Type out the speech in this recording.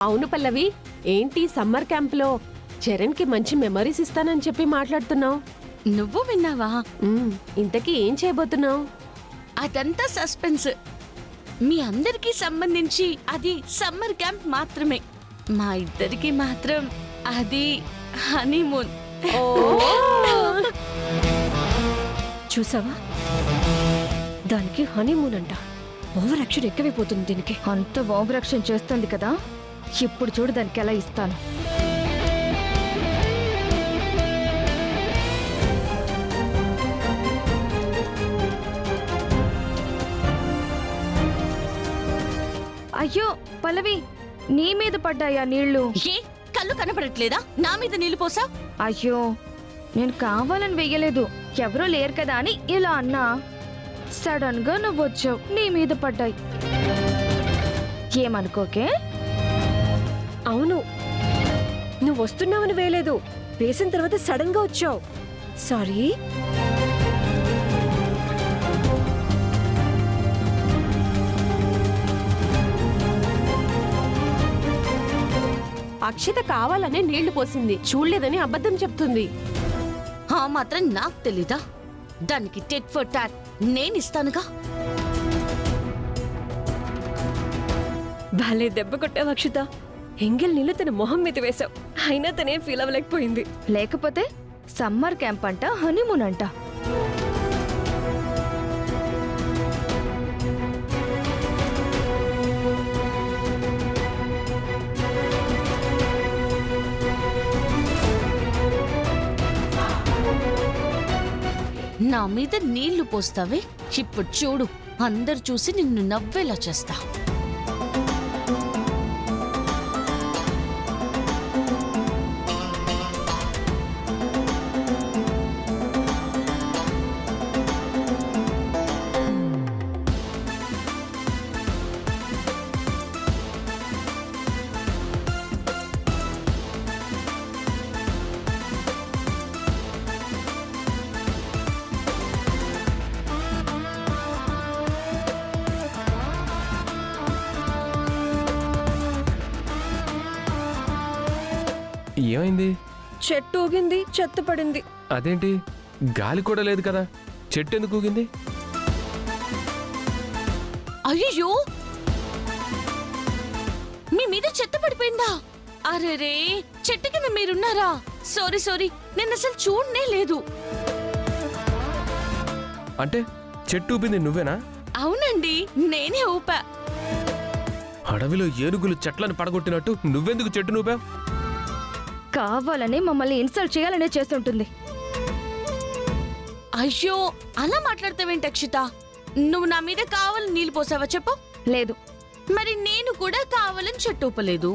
అవును పల్లవి, ఏంటి సమ్మర్ క్యాంప్లో చరణ్కి మంచి మెమరీస్ ఇస్తానని చెప్పి మాట్లాడుతున్నావు? నువ్వు విన్నావా? ఇంతకీ ఏం చేయబోతున్నావు? అదంతా సస్పెన్స్. మీ అందరికీ సంబంధించి అది సమ్మర్ క్యాంప్ మాత్రమే. మా ఇద్దరికి మాత్రం అది హనీమూన్. చూసావా, దానికి హనీమూన్ అంట. ఓవర్ యాక్షన్ ఎక్కువైపోతుంది దీనికి. అంత ఓవర్ యాక్షన్ చేస్తుంది కదా, ఇప్పుడు చూడు దానికి ఎలా ఇస్తాను. అయ్యో పల్లవి, నీ మీద పడ్డాయా నీళ్లు? ఏ కళ్ళు కనపడట్లేదా? నా మీద నీళ్లు పోసా? అయ్యో, నేను కావాలని వెయ్యలేదు, ఎవరూ లేరు కదా అని ఇలా అన్నా. సడన్ గా నువ్వు వచ్చావు, నీ మీద పడ్డాయి. ఏమనుకోకే. అవును, నువ్వు వస్తున్నావని వేయలేదు, వేసిన తర్వాత సడన్ గా వచ్చావు. సారీ. అక్షిత కావాలనే నీళ్లు పోసింది, చూడలేదని అబద్ధం చెప్తుంది. ఆ మాత్రం నాకు తెలీదా? దానికి టెట్ ఫర్ టాట్ నేనిస్తానుగా. భలే దెబ్బ కొట్టావు అక్షిత. ఎంగిల్ నీళ్ళు తన మొహం మీద వేశావు, అయినా తనేం ఫీల్ అవ్వలేకపోయింది. లేకపోతే సమ్మర్ క్యాంప్ అంట, హనీమూన్ అంట. నా మీద నీళ్లు పోస్తావే, ఇప్పుడు చూడు, అందరు చూసి నిన్ను నవ్వేలా చేస్తా. ఏమైంది? చెట్టు ఊగింది, చెత్త పడింది. అదేంటి, గాలి కూడా లేదు కదా, చెట్టు ఎందుకు ఊగింది? అయ్యో, మీ మీద చెత్త పడిపోయిందా? అరెరే, చెట్టు కింద మీరున్నారా? సారీ సారీ, నేను అసలు చూడనే లేదు. అంటే చెట్టు ఊపింది నువ్వేనా? అవునండి, నేనే ఊపా. అడవిలో ఏనుగులు చెట్లను పడగొట్టినట్టు నువ్వెందుకు చెట్టు నూపావు? కావాలని మమ్మల్ని ఇన్సల్ట్ చేయాలనే చేస్తుంటుంది. అయ్యో, అలా మాట్లాడతావేంటి అక్షిత? నువ్వు నా మీద కావాలని నీళ్లు పోసావా చెప్పు? లేదు. మరి నేను కూడా కావాలని చెట్టు ఊపలేదు.